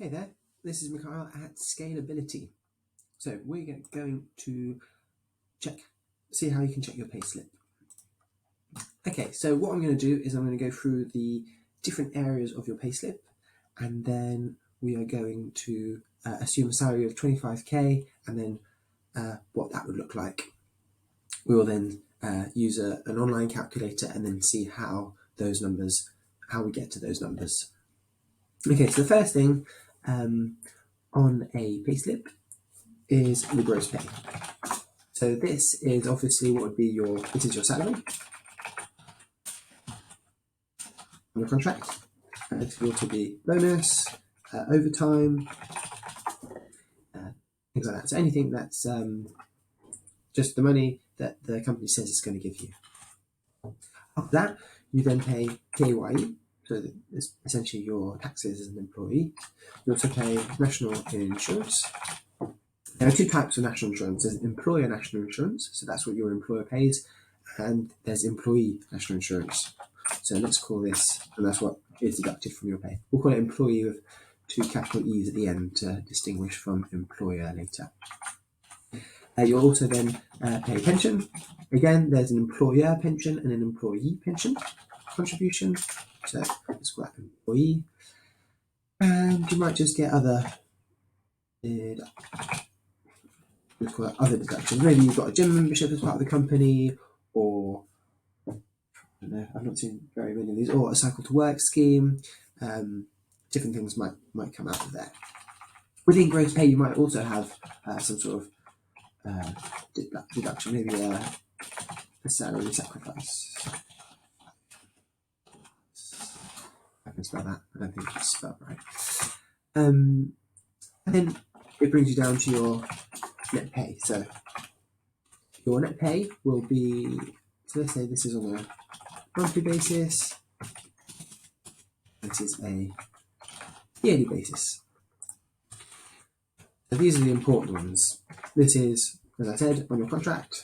Hey there, this is Mikhail at Scalability. So we're going to see how you can check your payslip. Okay, so what I'm going to do is I'm going to go through the different areas of your payslip, and then we are going to assume a salary of 25k, and then what that would look like. We will then use an online calculator and then see how we get to those numbers. Okay, so the first thing on a payslip is the gross pay. So this is obviously what would be your salary on your contract. It could also be bonus, overtime, things like that. So anything that's just the money that the company says it's going to give you. After that, you then pay PAYE, so it's essentially your taxes as an employee. You also pay national insurance. There are two types of national insurance. There's employer national insurance, so that's what your employer pays, and there's employee national insurance. So let's call this, and that's what is deducted from your pay. We'll call it employee with two capital E's at the end to distinguish from employer later. You'll also then pay pension. Again, there's an employer pension and an employee pension contribution. So let's call that employee. And you might just get other deductions. Maybe you've got a gym membership as part of the company, or I don't know, I've not seen very many of these, or a cycle to work scheme. Different things might come out of there. Within gross pay, you might also have some sort of deduction, maybe a salary sacrifice. I can spell that. I don't think it's spelled right. And then it brings you down to your net pay. So your net pay will be, so let's say this is on a monthly basis. This is a yearly basis. So these are the important ones. This is, as I said, on your contract.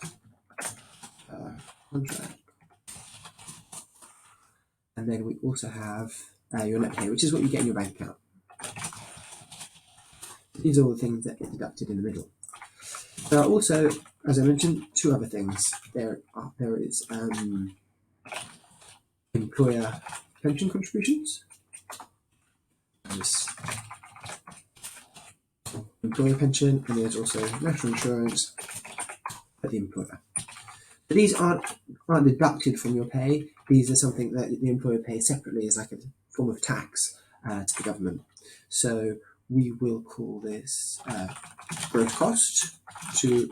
And then we also have your net pay, which is what you get in your bank account. These are all the things that get deducted in the middle. There are also, as I mentioned, two other things. There is employer pension contributions. There's employer pension, and there's also national insurance for the employer. But these aren't deducted from your pay. These are something that the employer pays separately as like a form of tax to the government. So we will call this gross cost to,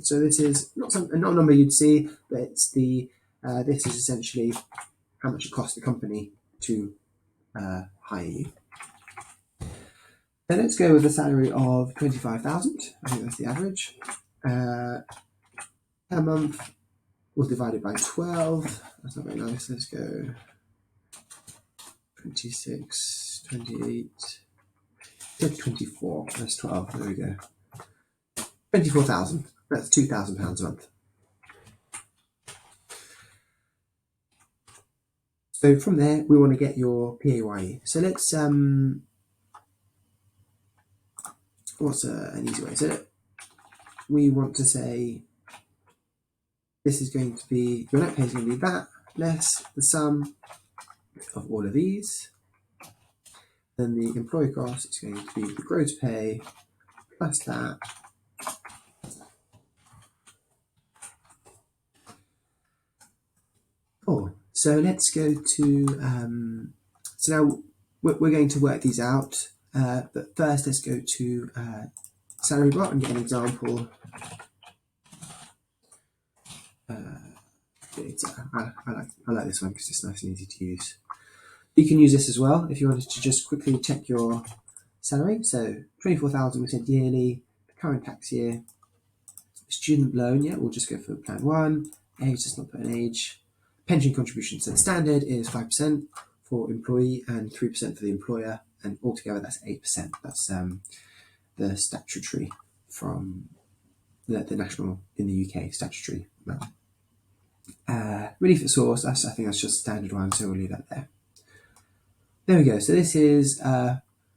so this is not a number you'd see, but it's this is essentially how much it costs the company to hire you. So let's go with a salary of 25,000. I think that's the average. Per month was divided by 12. That's not very nice. Let's go 26, 28, 24. That's 12. There we go. 24,000. That's £2,000 a month. So from there, we want to get your PAYE. So let's what's an easy way? So we want to say this is going to be, your net pay is going to be that less the sum of all of these. Then the employee cost is going to be the gross pay plus that. So let's go to, so now we're going to work these out, but first let's go to salary bar and get an example. I like this one because it's nice and easy to use. You can use this as well if you wanted to just quickly check your salary. So 24,000 we said yearly, the current tax year. Student loan, yeah, we'll just go for plan 1. Age, let's not put an age. Pension contribution, so the standard is 5% for employee and 3% for the employer, and altogether that's 8%. That's the statutory from the national in the UK statutory amount. Relief at source, I think that's just a standard one, so we'll leave that there. there we go. So this is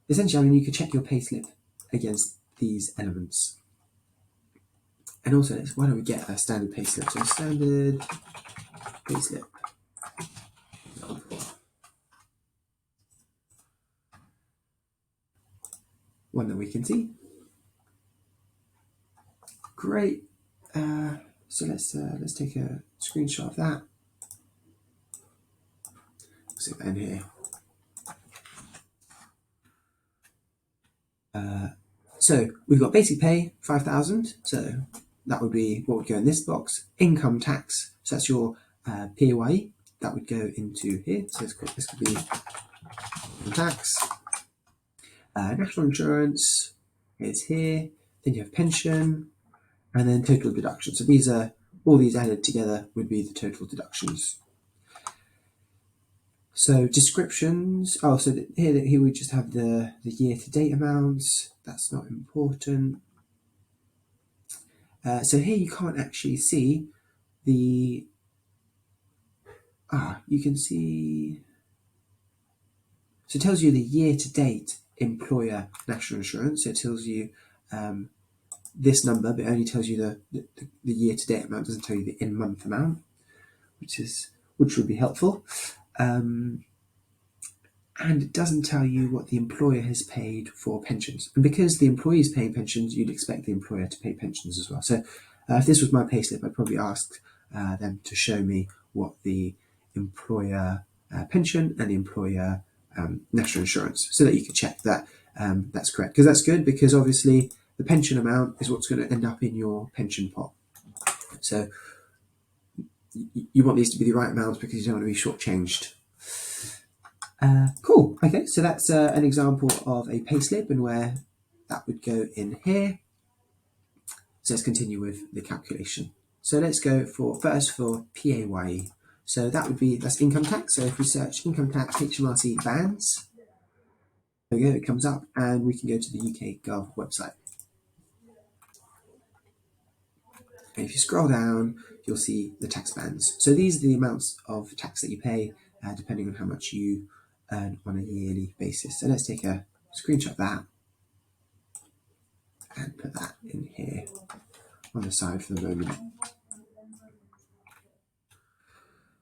essentially, I mean, you could check your payslip against these elements. And also, why don't we get a standard payslip? So standard payslip. One that we can see. Great. So let's take a screenshot of that. Stick that in here. So we've got basic pay, 5,000. So that would be what would go in this box. Income tax. So that's your PAYE. That would go into here. So this could be income tax. National insurance is here. Then you have pension, and then total deductions. So these are all these added together would be the total deductions. So descriptions. Oh, so here we just have the year-to-date amounts. That's not important. So here you can't actually see the. You can see. So it tells you the year-to-date employer national insurance. So it tells you this number, but it only tells you the year-to-date amount. It doesn't tell you the in-month amount, which would be helpful. And it doesn't tell you what the employer has paid for pensions. And because the employee is paying pensions, you'd expect the employer to pay pensions as well. So if this was my payslip, I'd probably ask them to show me what the employer pension and the employer national insurance, so that you can check that that's correct. Because that's good, because obviously the pension amount is what's going to end up in your pension pot. So you want these to be the right amounts because you don't want to be shortchanged. Cool. Okay, so that's an example of a payslip and where that would go in here. So let's continue with the calculation. So let's go first for PAYE. So that's income tax. So if we search income tax HMRC bands, there we go, it comes up, and we can go to the UK Gov website. And if you scroll down, you'll see the tax bands. So these are the amounts of tax that you pay depending on how much you earn on a yearly basis. So let's take a screenshot of that and put that in here on the side for the moment.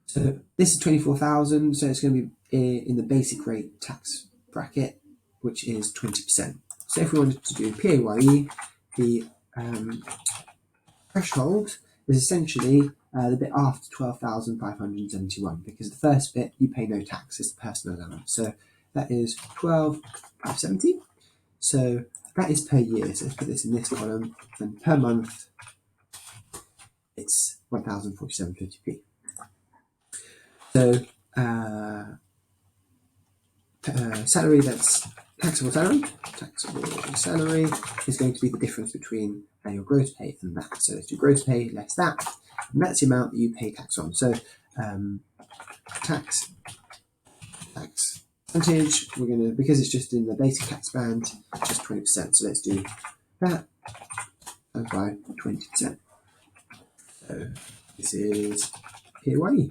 So this is 24,000, so it's going to be in the basic rate tax bracket, which is 20%. So if we wanted to do PAYE, the threshold is essentially the bit after 12,571, because the first bit you pay no tax, it's the personal allowance. So that is 12,570. So that is per year. So let's put this in this column, and per month it's 1,047.50p. So salary, that's taxable salary. Taxable salary is going to be the difference between your gross pay and that. So let's do gross pay less that, and that's the amount that you pay tax on. So tax percentage, we're going to, because it's just in the basic tax band, just 20%. So let's do that and by 20%. So this is PAYE.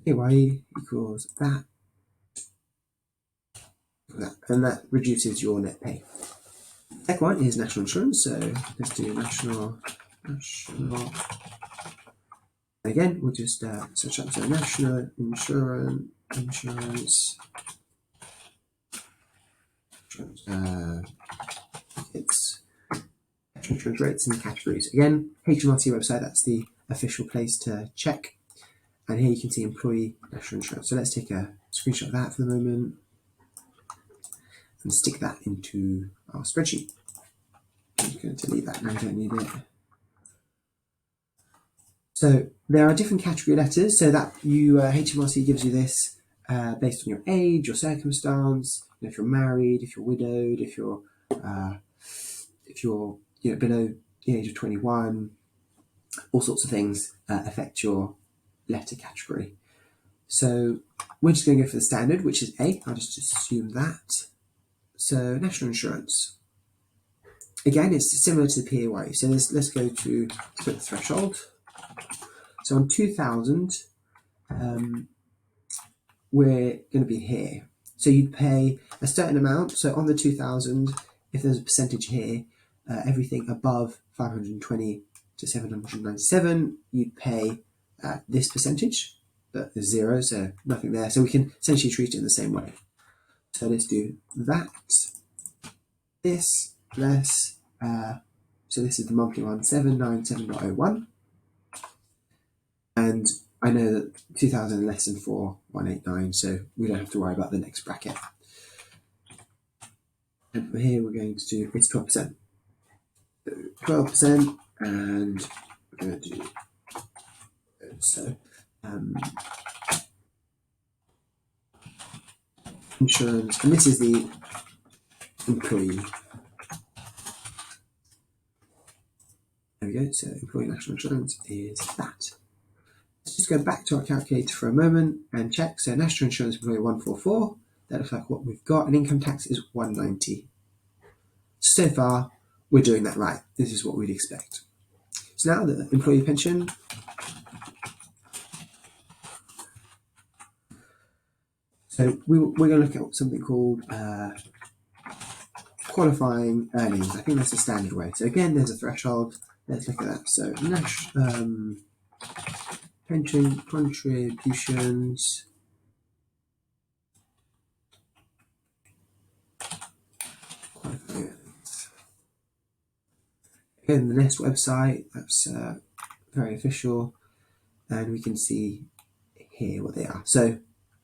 PAYE equals that, and that reduces your net pay. Second one is national insurance. So let's do national. Again, we'll just search up so national insurance. It's insurance rates and categories. Again, HMRC website. That's the official place to check. And here you can see employee national insurance. So let's take a screenshot of that for the moment and stick that into our spreadsheet. I'm just going to delete that now, I don't need it. So there are different category letters, so that HMRC gives you this based on your age, your circumstance, if you're married, if you're widowed, if you're below the age of 21, all sorts of things affect your letter category. So we're just going to go for the standard, which is A. I'll just assume that. So national insurance. Again, it's similar to the PAYE. So let's go to put the threshold. So on 2,000, we're going to be here. So you'd pay a certain amount. So on the 2000, if there's a percentage here, everything above 520 to 797, you'd pay this percentage, but there's zero, so nothing there. So we can essentially treat it in the same way. So let's do that, this, less, so this is the monthly one, 797.01. And I know that 2000 less than 4189, so we don't have to worry about the next bracket. And here we're going to do, it's 12%. 12%, and we're going to do, so, insurance, and this is the employee. There we go, so employee national insurance is that. Let's just go back to our calculator for a moment and check. So national insurance employee 144, that looks like what we've got, and income tax is 190. So far, we're doing that right. This is what we'd expect. So now the employee pension. So we're going to look at something called qualifying earnings. I think that's the standard way. So again, there's a threshold. Let's look at that. So pension contributions. Qualifying earnings. Again, the Nest website, that's very official. And we can see here what they are. So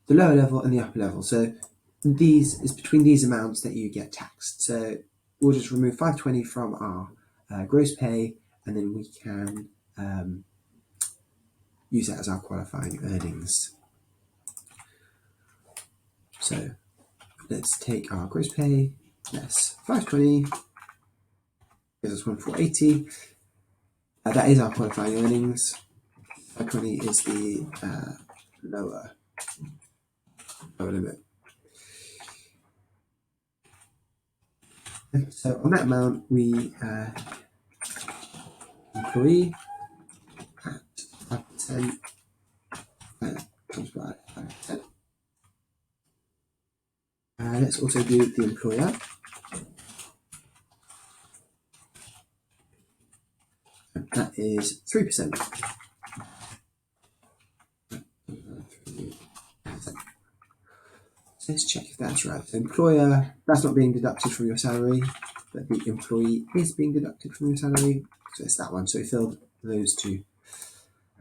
the lower level and the upper level. So these is between these amounts that you get taxed. So we'll just remove 520 from our gross pay, and then we can use that as our qualifying earnings. So let's take our gross pay, less 520, gives us 1480. That is our qualifying earnings. 520 is the lower limit. So on that amount, we employee at 5% times by 5%. Let's also do the employer. And that is 3%. So let's check if that's right. The employer, that's not being deducted from your salary, but the employee is being deducted from your salary. So it's that one. So we filled those two.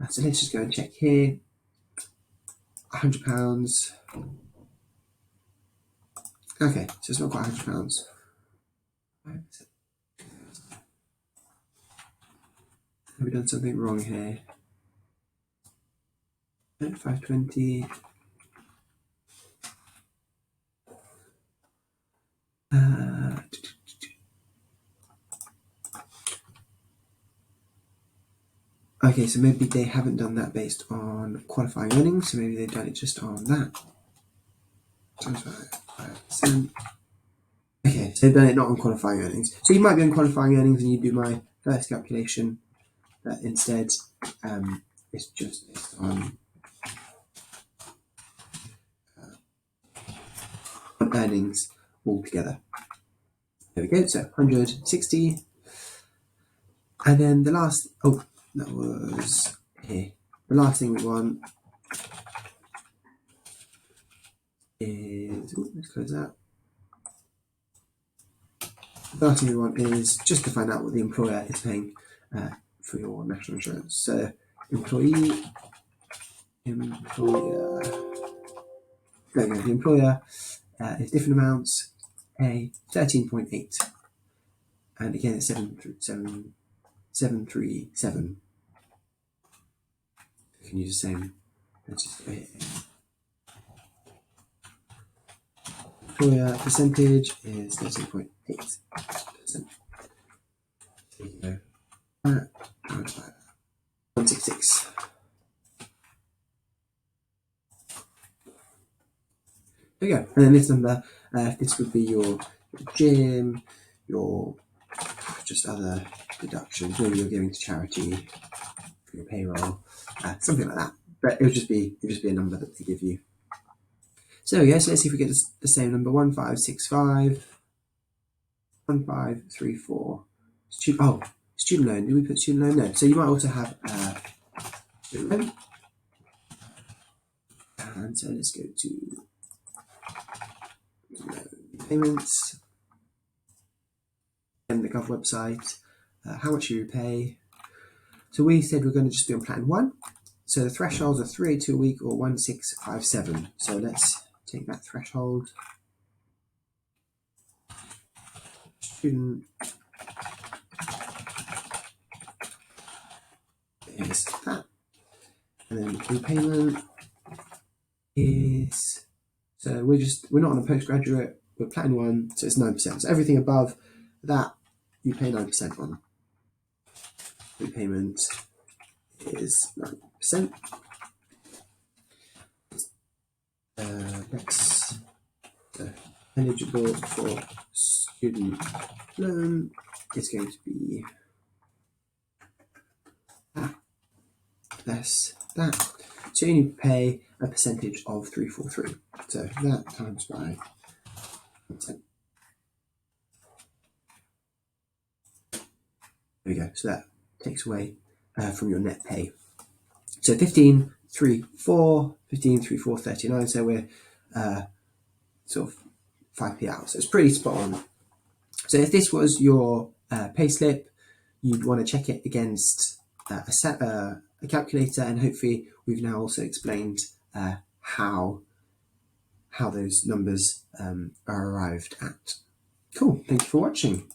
So let's just go and check here. £100. Okay, so it's not quite £100. Have we done something wrong here? 520. Okay, so maybe they haven't done that based on qualifying earnings, so maybe they've done it just on that. Times 5%. Okay, so they've done it not on qualifying earnings. So you might be on qualifying earnings and you do my first calculation, but instead it's just based on earnings altogether. There we go, so 160. And then the last, oh, that was here. The last thing we want is, let's close that. The last thing we want is just to find out what the employer is paying for your national insurance. So employer. There we go. The employer is different amounts. A 13.8, and again it's 737. You can use the same. Let's just go here. Employer percentage is 13.8%. There you go. 166. There you go. And then this number, this would be your gym, your just other deductions. Maybe you're giving to charity for your payroll, something like that. But it would just be a number that they give you. So yes, let's see if we get the same number. 1565 1534. Student loan. Did we put student loan? No. So you might also have student loan. And so let's go to payments and the Gov website. How much you pay? So we said we're going to just be on plan 1. So the thresholds are 382 a week or 1657. So let's take that threshold. Student is that, and then repayment is, so we're not on a postgraduate, we're plan 1, so it's 9%. So everything above that you pay 9% on. Repayment is 9%. Next, eligible for student loan is going to be that less that. So you need to pay a percentage of 343. So that times by 10%. There we go. So that takes away from your net pay. So 15.34.39. So we're sort of 5p out. So it's pretty spot on. So if this was your payslip, you'd want to check it against a calculator, and hopefully we've now also explained how those numbers are arrived at. Cool. Thank you for watching.